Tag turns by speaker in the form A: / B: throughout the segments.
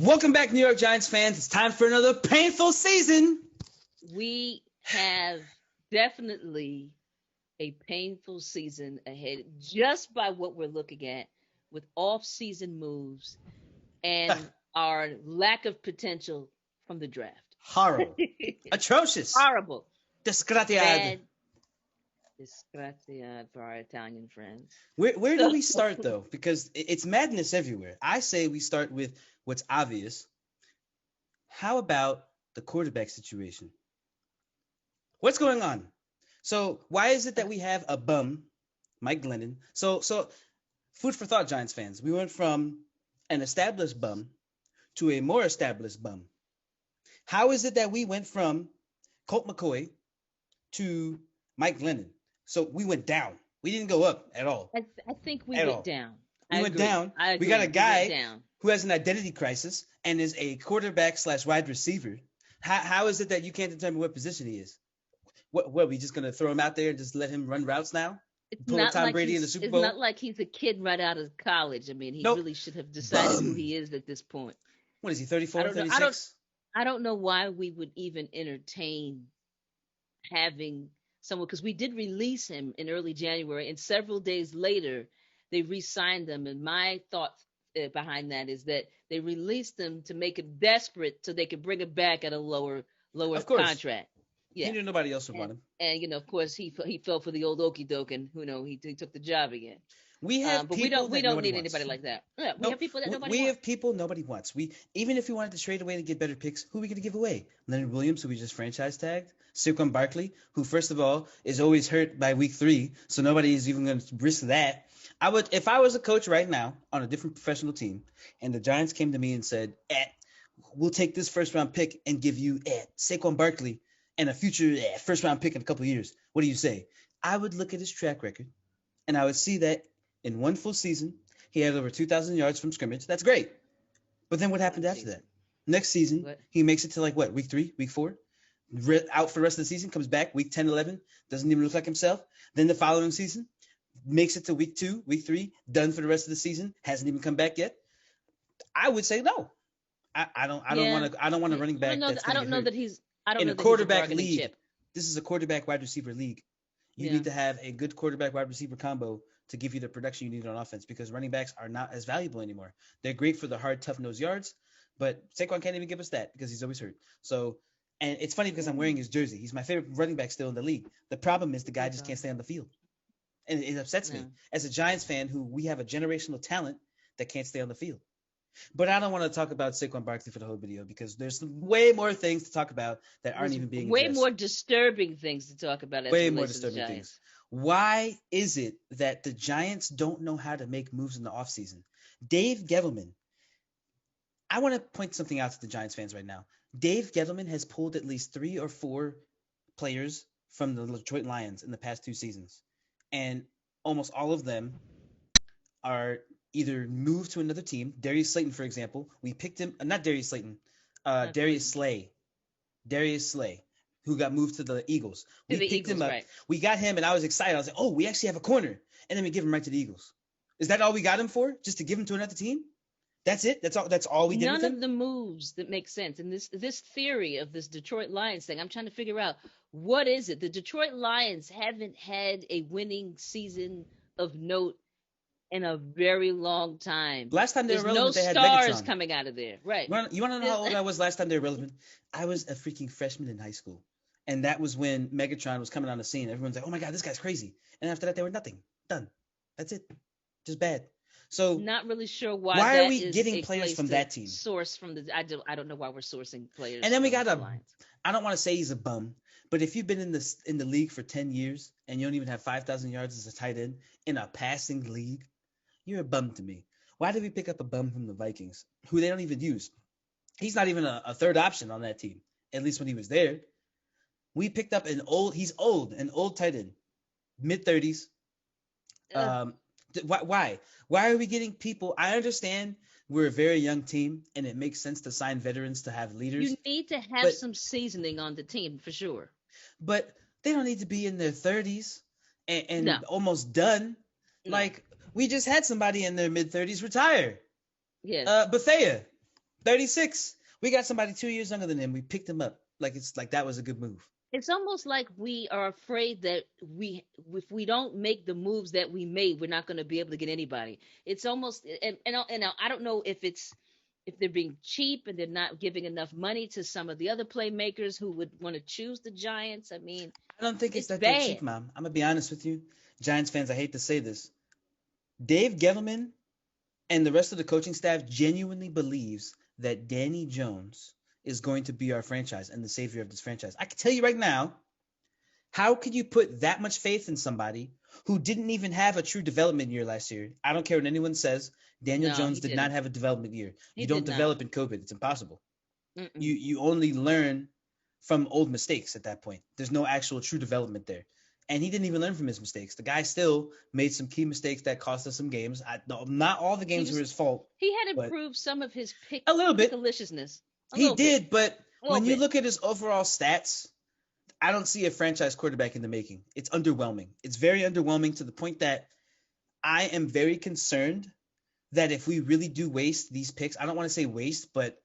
A: Welcome back, New York Giants fans. It's time for another painful season.
B: We have definitely a painful season ahead just by what we're looking at with off-season moves and our lack of potential from the draft.
A: Horrible. Atrocious.
B: Horrible.
A: Disgraziato.
B: Disgraziato for our Italian friends.
A: Where do we start, though? Because it's madness everywhere. I say we start with what's obvious. How about the quarterback situation? What's going on? So why is it that we have a bum, Mike Glennon? So food for thought, Giants fans. We went from an established bum to a more established bum. How is it that we went from Colt McCoy to Mike Glennon? So we went down. We didn't go up at all.
B: I think we went down.
A: We went down. We got a guy who has an identity crisis and is a quarterback / wide receiver. How is it that you can't determine what position he is? What, we just going to throw him out there and just let him run routes now? Pull Tom Brady in the Super Bowl?
B: It's not like he's a kid right out of college. I mean, he really should have decided who he is at this point.
A: What is he, 34, 36?
B: I don't know why we would even entertain having someone, because we did release him in early January, and several days later, they re-signed him. And my thought behind that is that they released him to make him desperate so they could bring him back at a lower contract.
A: Yeah. He knew nobody else would want him.
B: And, of course, he fell for the old okie doke, and, he took the job again.
A: We have
B: but
A: people
B: we don't need
A: wants.
B: anybody like that. Yeah, we have people that nobody wants.
A: We have people nobody wants. Even if we wanted to trade away to get better picks, who are we going to give away? Leonard Williams, who we just franchise tagged. Saquon Barkley, who, first of all, is always hurt by week 3, so nobody is even going to risk that. If I was a coach right now on a different professional team, and the Giants came to me and said, we'll take this first-round pick and give you Saquon Barkley and a future first-round pick in a couple of years. What do you say? I would look at his track record, and I would see that in one full season, he had over 2,000 yards from scrimmage. That's great. But then what happened after that? Next season, he makes it to week 3, week 4? Out for the rest of the season, comes back week 10, 11, doesn't even look like himself. Then the following season, makes it to week 2, week 3, done for the rest of the season, hasn't even come back yet. I would say no. I don't want a running back.
B: I don't know that he's in
A: a quarterback league. This is a quarterback wide receiver league. You need to have a good quarterback wide receiver combo to give you the production you need on offense, because running backs are not as valuable anymore. They're great for the hard, tough-nosed yards, but Saquon can't even give us that because he's always hurt. So, and it's funny because I'm wearing his jersey. He's my favorite running back still in the league. The problem is the guy just can't stay on the field. And it upsets me. As a Giants fan we have a generational talent that can't stay on the field. But I don't want to talk about Saquon Barkley for the whole video because there's way more things to talk about that aren't even being addressed.
B: Way more disturbing things to talk about.
A: Way more disturbing things. Why is it that the Giants don't know how to make moves in the offseason? Dave Gettleman, I want to point something out to the Giants fans right now. Dave Gettleman has pulled at least 3 or 4 players from the Detroit Lions in the past 2 seasons. And almost all of them are either moved to another team. Darius Slayton, for example, we picked him. Not Darius Slayton. Darius Slay. Darius Slay, who got moved to the Eagles. We picked him up. Right. We got him, and I was excited. I was like, oh, we actually have a corner. And then we give him right to the Eagles. Is that all we got him for? Just to give him to another team? That's it? That's all we did with him?
B: None of the moves that make sense. And this theory of this Detroit Lions thing, I'm trying to figure out, what is it? The Detroit Lions haven't had a winning season of note in a very long time.
A: Last time they were relevant,
B: they had
A: Megatron.
B: Stars coming out of there. Right.
A: You want to know how old I was last time they were relevant? I was a freaking freshman in high school. And that was when Megatron was coming on the scene. Everyone's like, oh my God, this guy's crazy. And after that, they were nothing. Done. That's it. Just bad. So
B: not really sure why.
A: Why are we getting players from that team?
B: Source from the I don't know why we're sourcing players.
A: And then we got I don't want to say he's a bum, but if you've been in the league for 10 years and you don't even have 5,000 yards as a tight end in a passing league, you're a bum to me. Why did we pick up a bum from the Vikings who they don't even use? He's not even a third option on that team, at least when he was there. We picked up an old tight end, mid-30s. Why? Why are we getting people? I understand we're a very young team, and it makes sense to sign veterans to have leaders.
B: You need to have some seasoning on the team for sure.
A: But they don't need to be in their 30s and almost done. No. Like, we just had somebody in their mid-30s retire.
B: Yes.
A: Bethea. 36. We got somebody 2 years younger than him. We picked him up. Like that was a good move.
B: It's almost like we are afraid that if we don't make the moves that we made, we're not going to be able to get anybody. It's almost, and I don't know if they're being cheap and they're not giving enough money to some of the other playmakers who would want to choose the Giants. I mean,
A: I don't think it's that
B: bad.
A: they're cheap, Mom. I'm gonna be honest with you, Giants fans. I hate to say this. Dave Gettleman and the rest of the coaching staff genuinely believes that Danny Jones is going to be our franchise and the savior of this franchise. I can tell you right now, how could you put that much faith in somebody who didn't even have a true development year last year? I don't care what anyone says. Daniel Jones did not have a development year. You don't develop in COVID. It's impossible. You only learn from old mistakes at that point. There's no actual true development there. And he didn't even learn from his mistakes. The guy still made some key mistakes that cost us some games. Not all the games were his fault.
B: He had improved some of his
A: a little bit
B: deliciousness.
A: He did, but when you look at his overall stats, I don't see a franchise quarterback in the making. It's underwhelming. It's very underwhelming to the point that I am very concerned that if we really do waste these picks, I don't want to say waste, but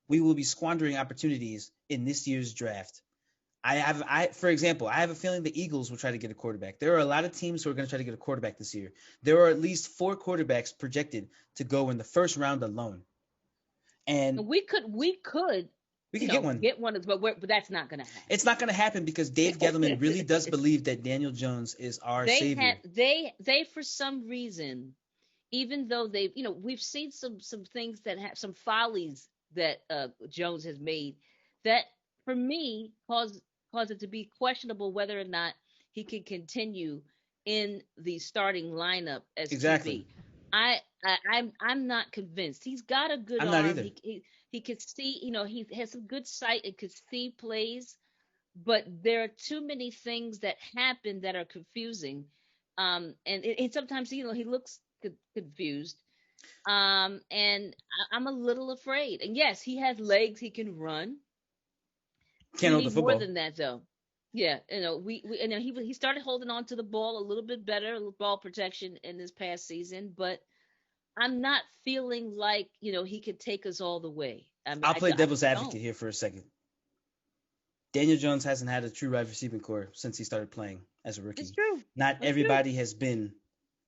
A: we will be squandering opportunities in this year's draft. For example, I have a feeling the Eagles will try to get a quarterback. There are a lot of teams who are going to try to get a quarterback this year. There are at least 4 quarterbacks projected to go in the first round alone. And
B: we could
A: get one.
B: But that's not going to happen.
A: It's not going to happen because Dave Gettleman really does believe that Daniel Jones is our savior.
B: They for some reason, even though we've seen some things that have some follies that Jones has made that for me cause it to be questionable whether or not he can continue in the starting lineup as
A: exactly.
B: QB. I'm not convinced. He's got a good arm.
A: Not either.
B: He could see, he has some good sight and could see plays, but there are too many things that happen that are confusing. And sometimes, he looks confused. And I'm a little afraid. And yes, he has legs. He can run.
A: Can't hold the football.
B: More than that, though. Yeah, he started holding on to the ball a little bit better, ball protection in this past season, but I'm not feeling like, he could take us all the way.
A: I'll play devil's advocate here for a second. Daniel Jones hasn't had a true wide receiving core since he started playing as a rookie.
B: It's true.
A: Not everybody has been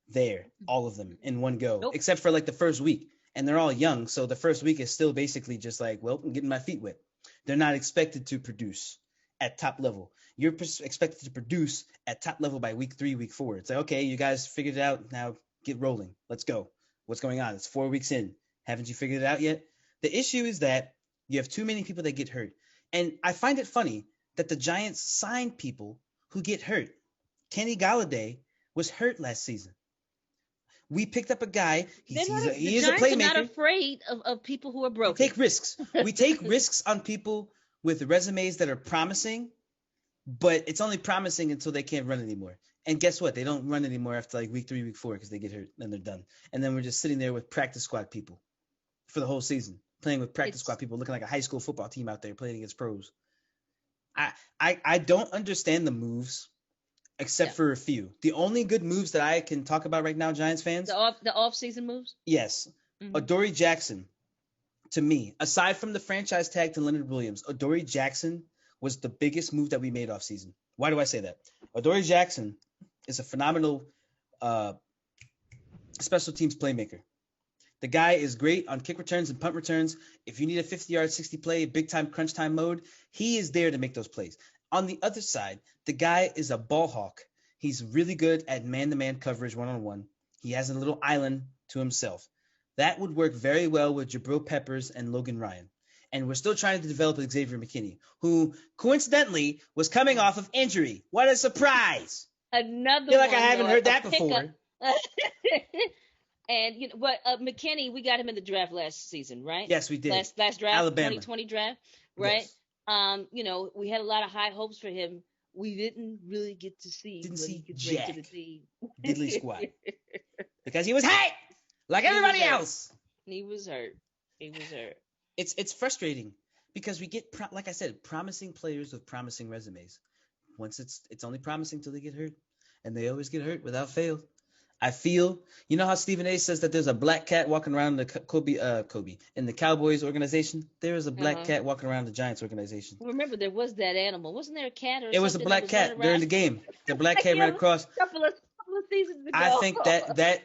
A: there, all of them, in one go, except for the first week. And they're all young, so the first week is still basically just I'm getting my feet wet. They're not expected to produce at top level. You're expected to produce at top level by week 3, week 4. It's like, okay, you guys figured it out. Now get rolling. Let's go. What's going on? It's 4 weeks in. Haven't you figured it out yet? The issue is that you have too many people that get hurt. And I find it funny that the Giants sign people who get hurt. Kenny Golladay was hurt last season. We picked up a guy. He is a playmaker.
B: They're not afraid of people who are broken.
A: We take risks. We take risks on people with resumes that are promising, but it's only promising until they can't run anymore. And guess what? They don't run anymore after week 3, week 4 because they get hurt and they're done. And then we're just sitting there with practice squad people for the whole season, playing with practice squad people, looking like a high school football team out there playing against pros. I don't understand the moves except for a few. The only good moves that I can talk about right now, Giants fans.
B: The off-season moves?
A: Yes. Mm-hmm. Dory Jackson, to me, aside from the franchise tag to Leonard Williams, Dory Jackson was the biggest move that we made off-season. Why do I say that? Dory Jackson is a phenomenal special teams playmaker. The guy is great on kick returns and punt returns. If you need a 50-yard, 60 play, big-time crunch time mode, he is there to make those plays. On the other side, the guy is a ball hawk. He's really good at man-to-man coverage one-on-one. He has a little island to himself. That would work very well with Jabril Peppers and Logan Ryan. And we're still trying to develop Xavier McKinney, who coincidentally was coming off of injury. What a surprise!
B: Another
A: I feel like I haven't heard that before.
B: And McKinney, we got him in the draft last season, right?
A: Yes, we did.
B: Last draft,
A: Alabama.
B: 2020 draft, right?
A: Yes.
B: We had a lot of high hopes for him. We didn't really get to see.
A: Didn't see
B: he could
A: jack.
B: bring to the team.
A: Diddly squat. Because he was hurt like everybody else.
B: He was hurt.
A: It's frustrating because we get, like I said, promising players with promising resumes. Once it's only promising till they get hurt, and they always get hurt without fail. I feel, you know how Stephen A says that there's a black cat walking around the Kobe in the Cowboys organization? There is a black
B: Uh-huh.
A: cat walking around the Giants organization.
B: Remember, there was that animal. Wasn't there a cat or
A: It was a
B: something that
A: black
B: was running
A: cat during
B: around?
A: the game. The black cat
B: Yeah,
A: ran across.
B: couple of seasons
A: I
B: ago.
A: think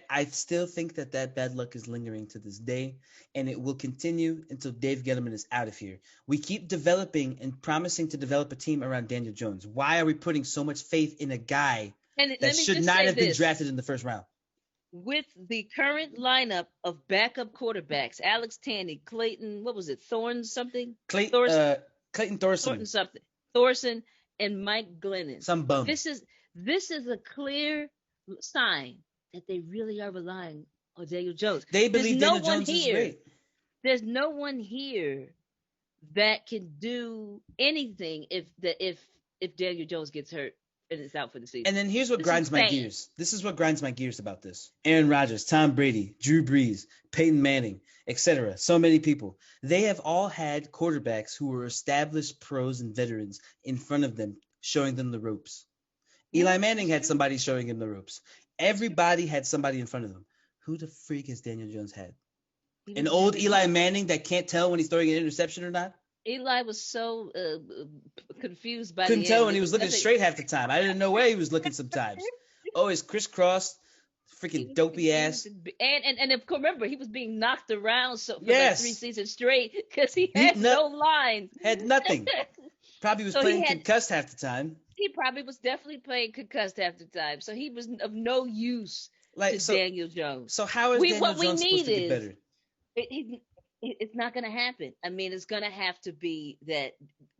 A: I still think that bad luck is lingering to this day, and it will continue until Dave Gettleman is out of here. We keep developing and promising to develop a team around Daniel Jones. Why are we putting so much faith in a guy
B: And
A: that
B: let me
A: should
B: just
A: not
B: say
A: have been
B: this.
A: drafted in the first round?
B: With the current lineup of backup quarterbacks, Alex Tanny, Clayton, what was it, Thorne something?
A: Clayton
B: Thornton
A: Thorson,
B: something. Thorson and Mike Glennon.
A: some bum.
B: This is a clear sign that they really are relying on Daniel Jones.
A: They
B: There's
A: believe
B: no
A: Daniel
B: one
A: Jones is
B: here.
A: great.
B: There's no one here that can do anything if Daniel Jones gets hurt and is out for the season.
A: And then here's what
B: This
A: grinds
B: is
A: my
B: pain.
A: gears. This is what grinds my gears about this. Aaron Rodgers, Tom Brady, Drew Brees, Peyton Manning, etc. So many people. They have all had quarterbacks who were established pros and veterans in front of them, showing them the ropes. Eli Manning had somebody showing him the ropes. Everybody had somebody in front of them. Who the freak has Daniel Jones had? An old Eli Manning that can't tell when he's throwing an interception or not?
B: Eli was so confused by
A: Couldn't
B: the
A: tell
B: end.
A: when he was looking straight half the time. I didn't know where he was looking sometimes. Always crisscrossed, freaking dopey ass.
B: And if remember, he was being knocked around for
A: Yes.
B: like 3 seasons straight because he had no lines.
A: Had nothing. Probably was playing concussed half the time.
B: He probably was definitely playing concussed half the time. So he was of no use to Daniel Jones.
A: So how is Daniel Jones supposed to get better?
B: It's not going to happen. I mean, it's going to have to be that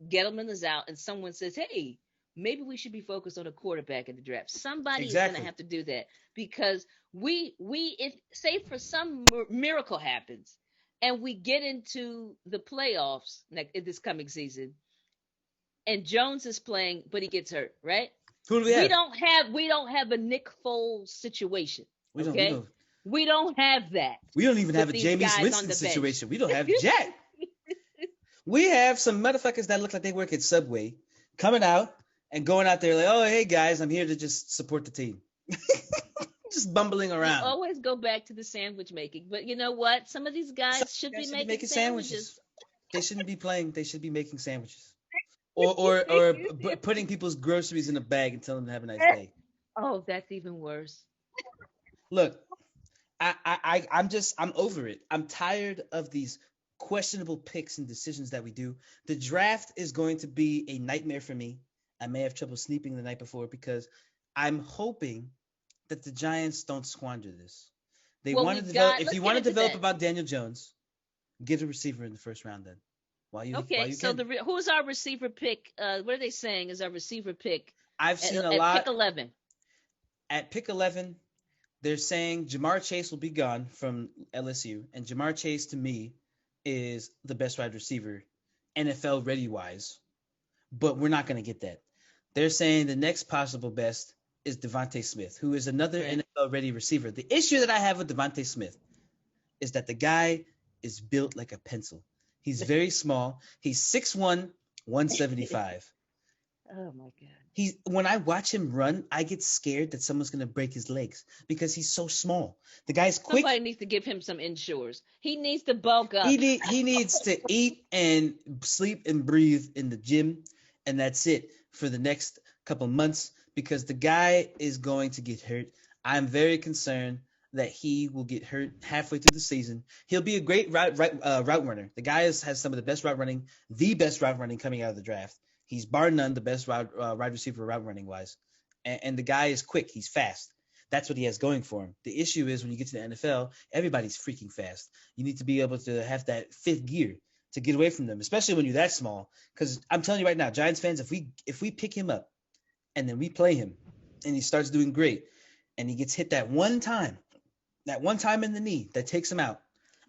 B: Gettleman is out and someone says, hey, maybe we should be focused on a quarterback in the draft. Somebody is going to have to do that because if say for some miracle happens and we get into the playoffs this coming season and Jones is playing, but he gets hurt, right?
A: Who do we have?
B: We don't have a Nick Foles situation. We don't have that.
A: We don't even have a Jameis Winston situation. We don't have Jack. We have some motherfuckers that look like they work at Subway coming out and going out there like, oh, hey, guys, I'm here to just support the team. Just bumbling around.
B: We always go back to the sandwich making. But you know what? Some of these guys should be making sandwiches.
A: They shouldn't be playing. They should be making sandwiches. Or putting people's groceries in a bag and telling them to have a nice day.
B: Oh, that's even worse.
A: Look, I'm over it. I'm tired of these questionable picks and decisions that we do. The draft is going to be a nightmare for me. I may have trouble sleeping the night before because I'm hoping that the Giants don't squander this. They want to develop. If you want to develop about Daniel Jones, get a receiver in the first round then.
B: Who's our receiver pick? What are they saying is our receiver pick?
A: I've seen a lot.
B: At pick 11.
A: At pick 11, they're saying Jamar Chase will be gone from LSU, and Jamar Chase to me is the best wide receiver, NFL ready wise. But we're not going to get that. They're saying the next possible best is Devante Smith, who is another NFL ready receiver. The issue that I have with Devante Smith is that the guy is built like a pencil. He's very small. He's 6'1", 175.
B: Oh my God.
A: When I watch him run, I get scared that someone's gonna break his legs because he's so small. The guy's quick.
B: Somebody needs to give him some insures. He needs to bulk up.
A: He needs to eat and sleep and breathe in the gym, and that's it for the next couple months because the guy is going to get hurt. I'm very concerned that he will get hurt halfway through the season. He'll be a great route runner. The guy has some of the best route running coming out of the draft. He's bar none the best wide receiver route running wise. And the guy is quick. He's fast. That's what he has going for him. The issue is when you get to the NFL, everybody's freaking fast. You need to be able to have that fifth gear to get away from them, especially when you're that small. Because I'm telling you right now, Giants fans, if we pick him up and then we play him and he starts doing great and he gets hit that one time in the knee that takes him out,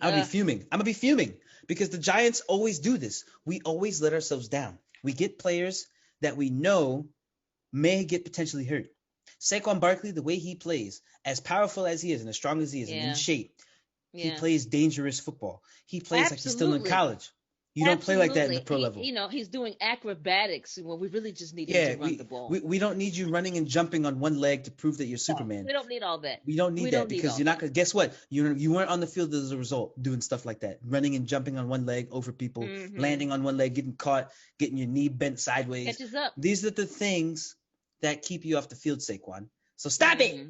A: I'm going to be fuming because the Giants always do this. We always let ourselves down. We get players that we know may get potentially hurt. Saquon Barkley, the way he plays, as powerful as he is and as strong as he is and in shape, he plays dangerous football. He plays like he's still in college. You don't play like that in the
B: Absolutely.
A: pro level.
B: He's doing acrobatics. Well, we really just need him
A: Yeah,
B: to run the ball.
A: we don't need you running and jumping on one leg to prove that you're
B: No,
A: Superman.
B: we don't need all that.
A: We don't
B: We
A: need that
B: don't need
A: because
B: all
A: you're not
B: that.
A: gonna. Guess what? You weren't on the field as a result doing stuff like that, running and jumping on one leg over people, landing on one leg, getting caught, getting your knee bent sideways.
B: Catches up.
A: These are the things that keep you off the field, Saquon. So stop it.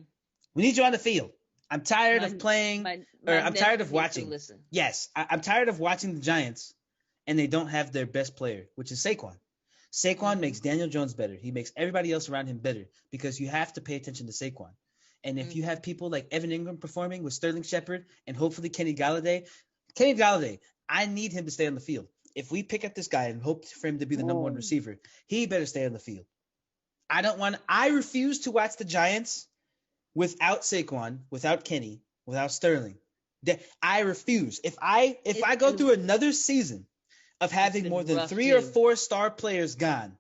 A: We need you on the field. I'm tired of playing, I'm tired of watching. Yes, I'm tired of watching the Giants, and they don't have their best player, which is Saquon. Saquon makes Daniel Jones better. He makes everybody else around him better because you have to pay attention to Saquon. And if you have people like Evan Ingram performing with Sterling Shepard and hopefully Kenny Galladay, I need him to stay on the field. If we pick up this guy and hope for him to be the number one receiver, he better stay on the field. I refuse to watch the Giants without Saquon, without Kenny, without Sterling. I refuse. If I go through another season of having more than 3 or 4 star players gone,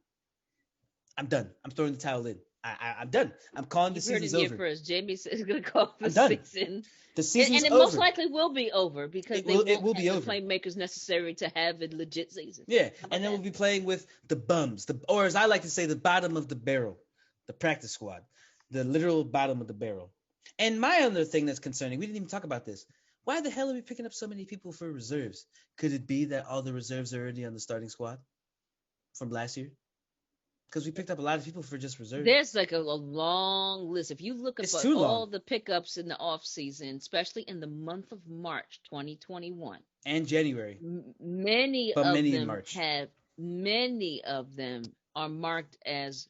A: I'm done. I'm throwing the towel in. I'm done. I'm calling the season's over.
B: First. Jamie says he's going to call the season.
A: The season's
B: over. And it most likely will be over because it will be the playmakers necessary to have a legit season.
A: Yeah, and then we'll be playing with the bums, or as I like to say, the bottom of the barrel, the practice squad, the literal bottom of the barrel. And my other thing that's concerning, we didn't even talk about this. Why the hell are we picking up so many people for reserves? Could it be that all the reserves are already on the starting squad from last year? Because we picked up a lot of people for just reserves.
B: There's like a long list. If you look at all the pickups in the offseason, especially in the month of March 2021.
A: And January.
B: Many of them are marked as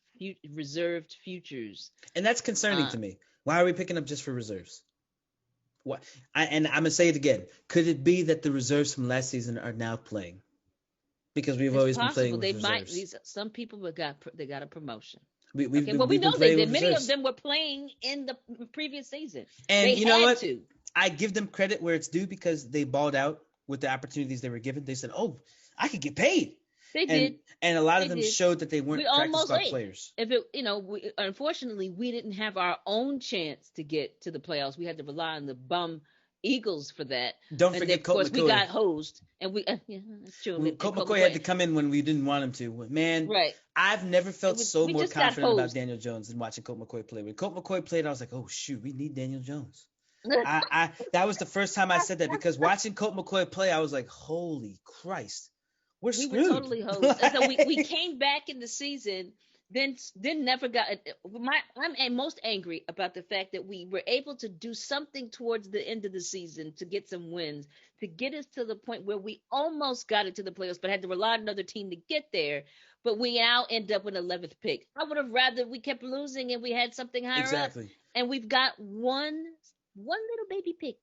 B: reserved futures.
A: And that's concerning to me. Why are we picking up just for reserves? What? And I'm going to say it again. Could it be that the reserves from last season are now playing? Because we've always been playing with reserves.
B: Some people got a promotion.
A: We know
B: they did. Many of them were playing in the previous season.
A: And you know what? I give them credit where it's due because they balled out with the opportunities they were given. They said, "Oh, I could get paid."
B: They did.
A: And a lot of them showed that they weren't practice squad players.
B: Unfortunately, we didn't have our own chance to get to the playoffs. We had to rely on the bum Eagles for that.
A: Don't forget Colt McCoy.
B: Of course, we got hosed, and that's true.
A: Colt McCoy had to come in when we didn't want him to. Man,
B: right.
A: I've never felt more confident about Daniel Jones than watching Colt McCoy play. When Colt McCoy played, I was like, oh shoot, we need Daniel Jones. That was the first time I said that because watching Colt McCoy play, I was like, holy Christ, we're screwed.
B: We were totally hosed. And so we came back in the season. Then never got. I'm most angry about the fact that we were able to do something towards the end of the season to get some wins, to get us to the point where we almost got it to the playoffs, but had to rely on another team to get there. But we now end up with 11th pick. I would have rather we kept losing and we had something higher up. And we've got one little baby pick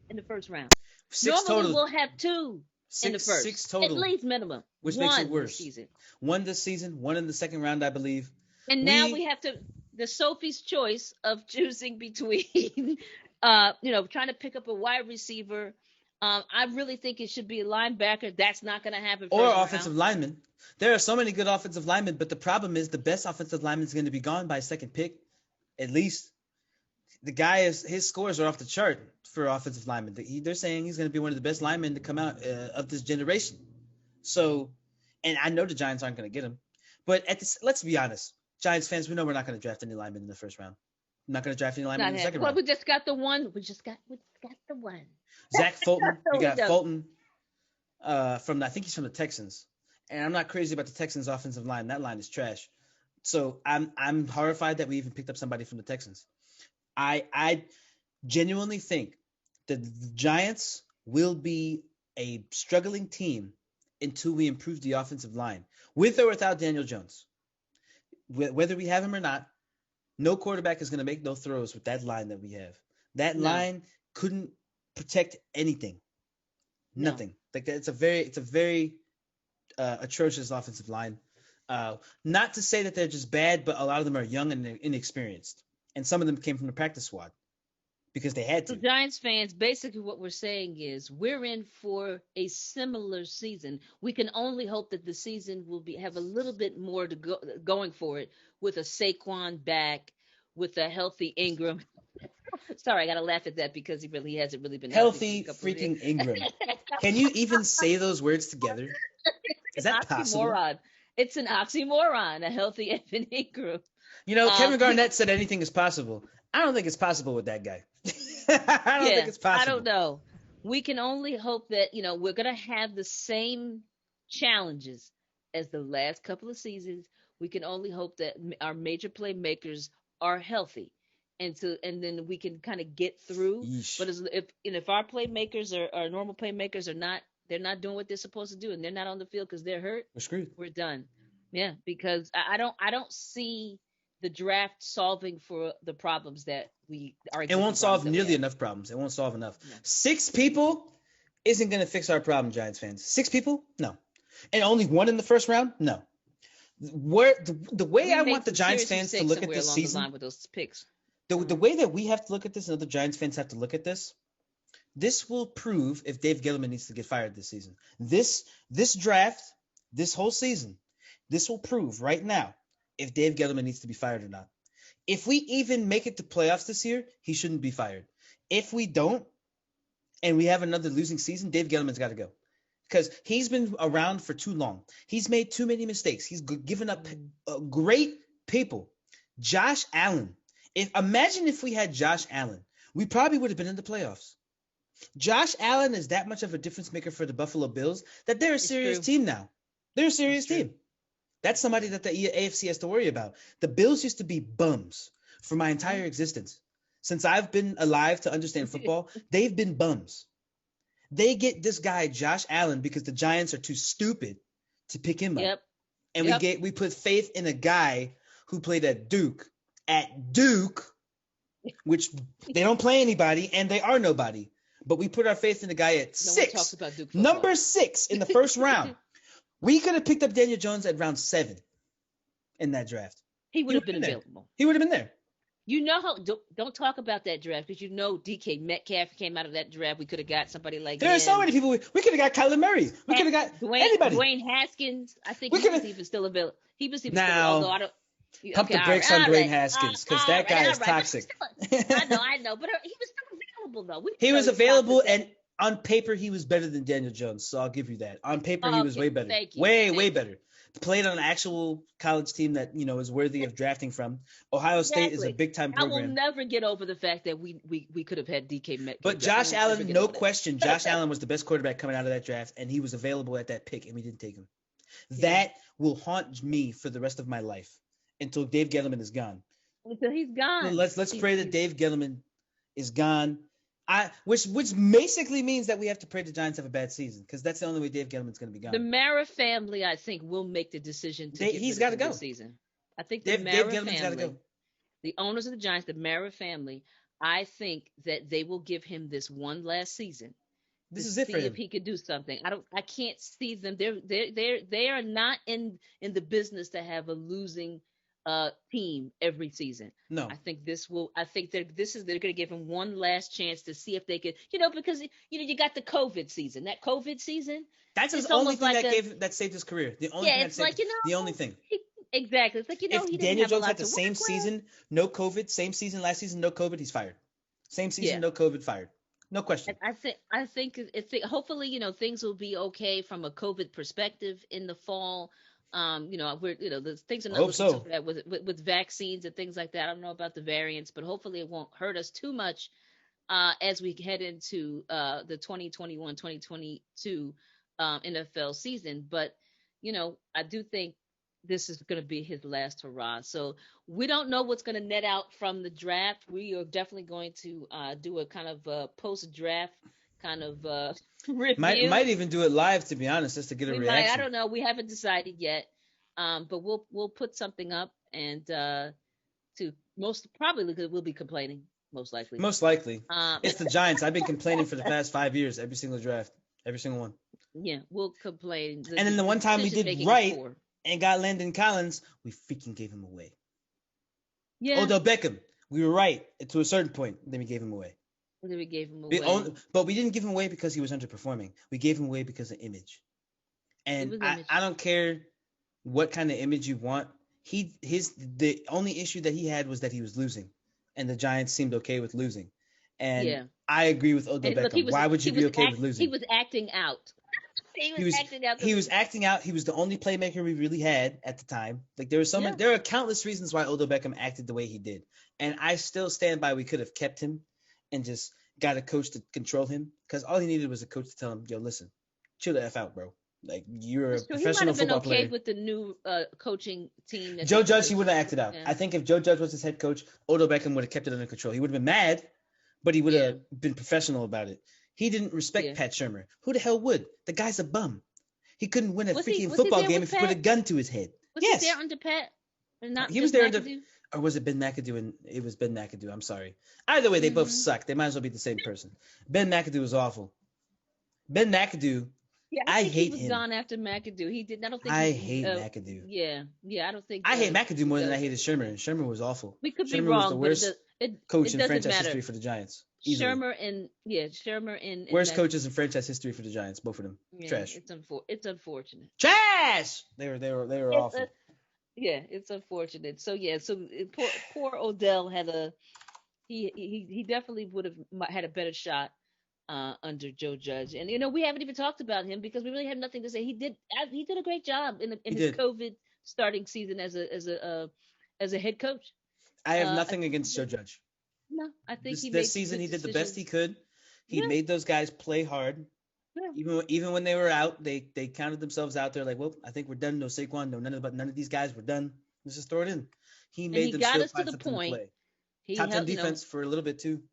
B: in the first round.
A: 6
B: Normally we'll have 2. In the first,
A: 6 total,
B: at least minimum,
A: which makes it worse. One this season, one in the second round, I believe.
B: And now we have the Sophie's choice of choosing between, trying to pick up a wide receiver. I really think it should be a linebacker. That's not going to happen.
A: Or offensive lineman. There are so many good offensive linemen, but the problem is the best offensive lineman is going to be gone by second pick, at least. The guy his scores are off the chart for offensive linemen. They're saying he's going to be one of the best linemen to come out of this generation. So, and I know the Giants aren't going to get him, but let's be honest, Giants fans, we know we're not going to draft any linemen in the first round. We're not going to draft any linemen in the second round.
B: We just got the one. We just got the one.
A: Zach Fulton. We got Fulton I think he's from the Texans, and I'm not crazy about the Texans' offensive line. That line is trash. So I'm horrified that we even picked up somebody from the Texans. I genuinely think that the Giants will be a struggling team until we improve the offensive line, with or without Daniel Jones. Whether we have him or not, no quarterback is going to make no throws with that line that we have. That line couldn't protect anything. Nothing. Like it's a very atrocious offensive line. Not to say that they're just bad, but a lot of them are young and inexperienced. And some of them came from the practice squad because they had to.
B: So Giants fans, basically what we're saying is we're in for a similar season. We can only hope that the season will have a little bit more going for it with a Saquon back, with a healthy Ingram. Sorry, I gotta laugh at that because he hasn't really been healthy for a
A: Healthy
B: couple of years.
A: freaking Ingram. Can you even say those words together? Is
B: An
A: that possible?
B: oxymoron. It's an oxymoron. A healthy Evan Ingram.
A: You know,
B: Um,
A: Kevin Garnett said anything is possible. I don't think it's possible with that guy. I don't think
B: yeah,
A: it's
B: I don't
A: possible.
B: know. We can only hope that we're gonna have the same challenges as the last couple of seasons. We can only hope that our major playmakers are healthy, and then we can kind of get through.
A: Yeesh.
B: But if our playmakers are normal playmakers are not, they're not doing what they're supposed to do, and they're not on the field because they're hurt,
A: We're screwed.
B: we're done. Yeah, because I don't see the draft solving for the problems that we are.
A: It won't solve nearly
B: have.
A: enough problems. It won't solve enough.
B: No.
A: 6 people isn't going to fix our problem, Giants fans. 6 people? No. And only one in the first round? No. The way
B: We
A: I
B: made
A: want the
B: some
A: Giants
B: serious
A: fans to
B: mistakes
A: look at
B: somewhere
A: this
B: along the
A: season,
B: line with those picks.
A: the way that we have to look at this and other Giants fans have to look at this will prove if Dave Gettleman needs to get fired this season. This draft, this whole season, this will prove right now if Dave Gettleman needs to be fired or not. If we even make it to playoffs this year, he shouldn't be fired. If we don't, and we have another losing season, Dave Gettleman's got to go. Because he's been around for too long. He's made too many mistakes. He's given up great people. Josh Allen. Imagine if we had Josh Allen. We probably would have been in the playoffs. Josh Allen is that much of a difference maker for the Buffalo Bills that they're a serious team now. They're a serious team. That's somebody that the AFC has to worry about. The Bills used to be bums for my entire existence. Since I've been alive to understand football, they've been bums. They get this guy, Josh Allen, because the Giants are too stupid to pick him up.
B: Yep.
A: And we put faith in a guy who played at Duke, which they don't play anybody and they are nobody. But we put our faith in the guy at
B: No
A: 6.
B: one talks about Duke football.
A: Number 6 in the first round. We could have picked up Daniel Jones at round 7 in that draft.
B: He would have been available.
A: He would have been there.
B: You know how? Don't talk about that draft because DK Metcalf came out of that draft. We could have got somebody like
A: there
B: him.
A: are so many people. We could have got Kyler Murray. We could have got anybody.
B: Dwayne Haskins. I think he was even still available. He was even still. Although I don't.
A: Pump the brakes on Dwayne Haskins because that guy is toxic.
B: I know, but he was still available though.
A: He was available, and on paper he was better than Daniel Jones. So I'll give you that. On paper he was way better. Way better. Played on an actual college team that is worthy of drafting from. Ohio State is a big time program.
B: I will never get over the fact that we could have had DK Metcalf.
A: But Josh Allen, no question, Josh Allen was the best quarterback coming out of that draft, and he was available at that pick, and we didn't take him. That will haunt me for the rest of my life until Dave Gettleman is gone.
B: Until he's gone.
A: Let's pray that Dave Gettleman is gone. Which basically means that we have to pray the Giants have a bad season because that's the only way Dave Gettleman's going to be gone.
B: The Mara family, I think, will make the decision to
A: he's got to go
B: this season. I think
A: Dave Gettleman's got to go.
B: The owners of the Giants, the Mara family, I think that they will give him this one last season.
A: This is it for him.
B: See if he could do something. I can't see them. They are not in the business to have a losing team every season.
A: No,
B: I think they're going to give him one last chance to see if they could, because you got the COVID season. That COVID season,
A: that's the only thing that saved his career. The only thing the only thing.
B: Exactly. It's like
A: if
B: he
A: Daniel Jones had the
B: to
A: same season, no COVID, same season last season, no COVID, he's fired. Same season, no COVID, fired. No question.
B: I think hopefully things will be okay from a COVID perspective in the fall. The things are not looking so bad with vaccines and things like that. I don't know about the variants, but hopefully it won't hurt us too much as we head into the 2021-2022 NFL season. But I do think this is going to be his last hurrah. So we don't know what's going to net out from the draft. We are definitely going to do a kind of post-draft kind of review.
A: Might even do it live, to be honest, just to get a reaction.
B: I don't know. We haven't decided yet, but we'll put something up, and we'll be complaining most likely.
A: Most likely, it's the Giants. I've been complaining for the past 5 years, every single draft, every single one.
B: Yeah, we'll complain.
A: And then the one time we did right and got Landon Collins, we freaking gave him away.
B: Yeah.
A: Odell Beckham, we were right to a certain point, then we gave him away.
B: And then we gave him away.
A: But we didn't give him away because he was underperforming. We gave him away because of image. And I don't care what kind of image you want. The only issue that he had was that he was losing. and the Giants seemed okay with losing. And
B: Yeah.
A: I agree with Odell
B: And look,
A: Beckham. Why would you be okay with
B: he
A: losing?
B: was acting out. He
A: He
B: was
A: was
B: acting out.
A: he was acting out. He was the only playmaker we really had at the time. Like there were so many,
B: Yeah.
A: there are countless reasons why Odell Beckham acted the way he did, and I still stand by we could have kept him and just got a coach to control him because all he needed was a coach to tell him, "Yo, listen, chill the f out, bro. Like you're a
B: That's true. He might
A: professional
B: have been
A: football
B: okay
A: player."
B: with the new coaching team that they
A: Joe
B: put
A: Judge,
B: in
A: he wouldn't have
B: place.
A: acted out.
B: Yeah.
A: I think if Joe Judge was his head coach, Odell Beckham would have kept it under control. He would have been mad, but he would
B: Yeah.
A: have been professional about it. He didn't respect
B: Yeah.
A: Pat Shermer. Who the hell would? The guy's a bum. He couldn't win a
B: Was
A: freaking
B: he
A: football
B: there
A: game
B: with
A: if he put a
B: Pat?
A: gun to his head.
B: Was
A: Yes.
B: he there under Pat? And not
A: He was
B: just
A: there under,
B: McAdoo?
A: or was it Ben McAdoo? And it was Ben McAdoo. I'm sorry. Either way, they both suck. They might as well be the same person. Ben McAdoo was awful. Ben McAdoo,
B: Yeah,
A: I
B: think
A: hate
B: he was
A: him.
B: gone after McAdoo. He did. I don't think.
A: I hate McAdoo.
B: Yeah. I don't think.
A: I hate McAdoo more than I hated Shermer. Shermer was awful.
B: We could be
A: Shermer was the
B: wrong, but
A: worst coach in
B: doesn't
A: franchise
B: matter.
A: history for the Giants. Easily.
B: Shermer and
A: Worst coaches in franchise history for the Giants, both of them.
B: Yeah,
A: Trash.
B: It's unfortunate.
A: Trash. They were awful.
B: Yeah, it's unfortunate. So yeah, poor Odell had he definitely would have had a better shot under Joe Judge. And we haven't even talked about him because we really have nothing to say. He did a great job in his COVID starting season as a head coach.
A: I have nothing against Joe Judge.
B: No, I think
A: this season he did the best he could. He made those guys play hard. Yeah. Even when they were out, they counted themselves out. They're like, well, I think we're done. No Saquon, no none of these guys. We're done. Let's just throw it in. He made them still find something to play. Top 10 defense for a little bit too.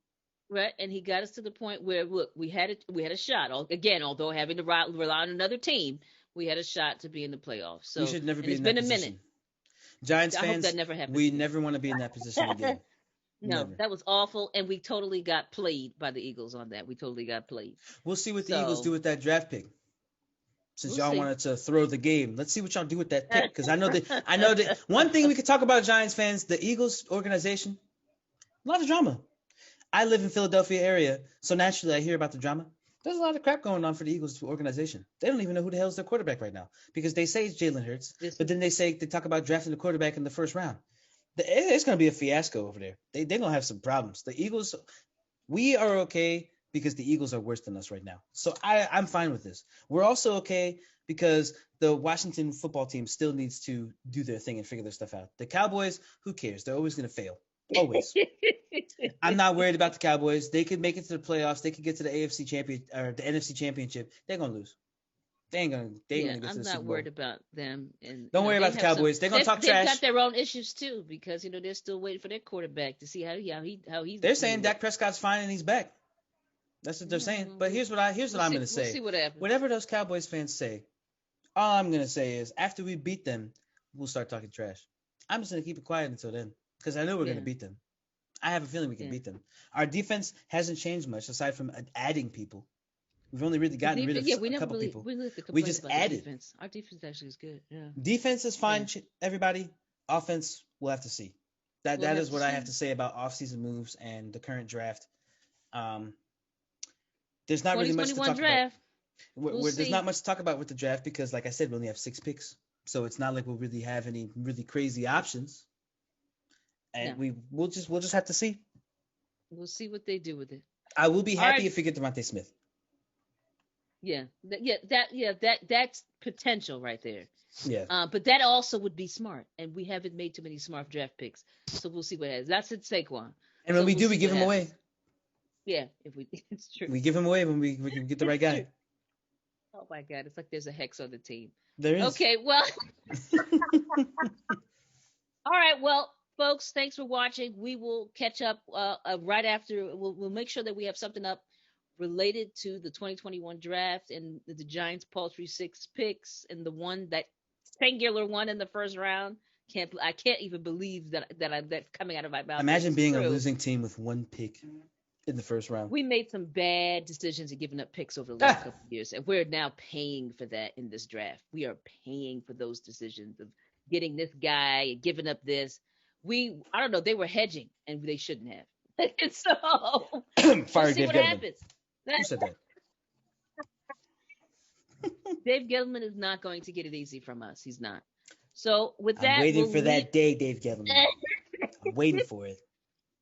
B: Right, and he got us to the point where look, we had a shot. Again, although having to rely on another team, we had a shot to be in the playoffs. So
A: we should never be in
B: that
A: position.
B: It's been a minute.
A: Giants fans,
B: I hope that never happens.
A: We never want to be in that position again.
B: No, never. That was awful, and we totally got played by the Eagles on that. We totally got played.
A: We'll see what the Eagles do with that draft pick. Since y'all wanted to throw the game, let's see what y'all do with that pick. Because I know that one thing we could talk about, Giants fans, the Eagles organization, a lot of drama. I live in Philadelphia area, so naturally I hear about the drama. There's a lot of crap going on for the Eagles organization. They don't even know who the hell is their quarterback right now because they say it's Jalen Hurts, but then they talk about drafting the quarterback in the first round. It's going to be a fiasco over there. They're going to have some problems. The Eagles, we are okay because the Eagles are worse than us right now. So I'm fine with this. We're also okay because the Washington football team still needs to do their thing and figure their stuff out. The Cowboys, who cares? They're always going to fail. Always. I'm not worried about the Cowboys. They could make it to the playoffs. They could get to the AFC champion or the NFC championship. They're going to lose. They ain't gonna get to the Super Bowl. I'm not worried
B: about them. And
A: don't worry about the Cowboys. They're gonna talk trash.
B: They've got their own issues too because they're still waiting for their quarterback to see how he's.
A: They're saying Dak Prescott's fine and he's back. That's what they're saying. But here's what I'm gonna say.
B: We'll see what happens.
A: Whatever those Cowboys fans say, all I'm gonna say is after we beat them, we'll start talking trash. I'm just gonna keep it quiet until then because I know we're gonna beat them. I have a feeling we can beat them. Our defense hasn't changed much aside from adding people. We've only really gotten rid of a couple people. We just added.
B: Defense. Our defense actually is good. Yeah.
A: Defense is fine, everybody. Offense, we'll have to see. That is what I have to say about offseason moves and the current draft. There's not really much to talk about. There's not much to talk about with the draft because, like I said, we only have 6 picks. So it's not like we'll really have any really crazy options. And we'll just have to see.
B: We'll see what they do with it.
A: I will be happy if we get Devante Smith.
B: That's potential right there.
A: Yeah.
B: But that also would be smart, and we haven't made too many smart draft picks, so we'll see what happens. That's it, Saquon.
A: And when we do, we give him away.
B: Yeah, it's true.
A: We give him away when we can get the right guy.
B: Oh my God, it's like there's a hex on the team.
A: There is.
B: Okay, well. All right, well, folks, thanks for watching. We will catch up right after. We'll make sure that we have something up related to the 2021 draft and the Giants' paltry 6 picks and the one that singular one in the first round. I can't even believe that coming out of my mouth.
A: Imagine being a losing team with 1 pick in the first round.
B: We made some bad decisions and giving up picks over the last couple of years, and we're now paying for that in this draft. We are paying for those decisions of getting this guy and giving up this. I don't know. They were hedging, and they shouldn't have. And so,
A: fire
B: see
A: Dave
B: what
A: Gettleman.
B: happens.
A: Who said that?
B: Dave Gettleman is not going to get it easy from us. He's not. So with that,
A: I'm waiting for that day, Dave Gettleman. I'm waiting for it.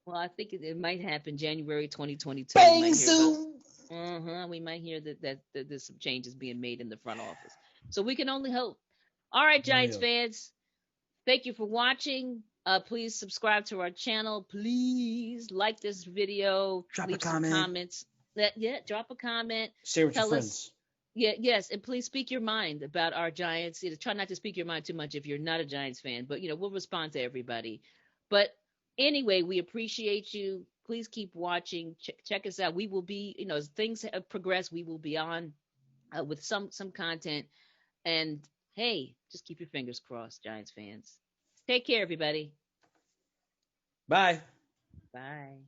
B: Well, I think it might happen January 2022. We
A: Bang
B: might hear about.
A: zoom.
B: We might hear that there's some changes being made in the front office. So we can only hope. All right,
A: Oh
B: Giants
A: yeah.
B: fans. Thank you for watching. Please subscribe to our channel. Please like this video.
A: Drop a
B: Leave some
A: comment.
B: comments. Drop a comment.
A: Share with your
B: Tell us.
A: friends.
B: Yes, and please speak your mind about our Giants. Try not to speak your mind too much if you're not a Giants fan, but we'll respond to everybody. But anyway, we appreciate you. Please keep watching. Check us out. We will be, as things have progressed, we will be on with some content. And hey, just keep your fingers crossed, Giants fans. Take care, everybody.
A: Bye.
B: Bye.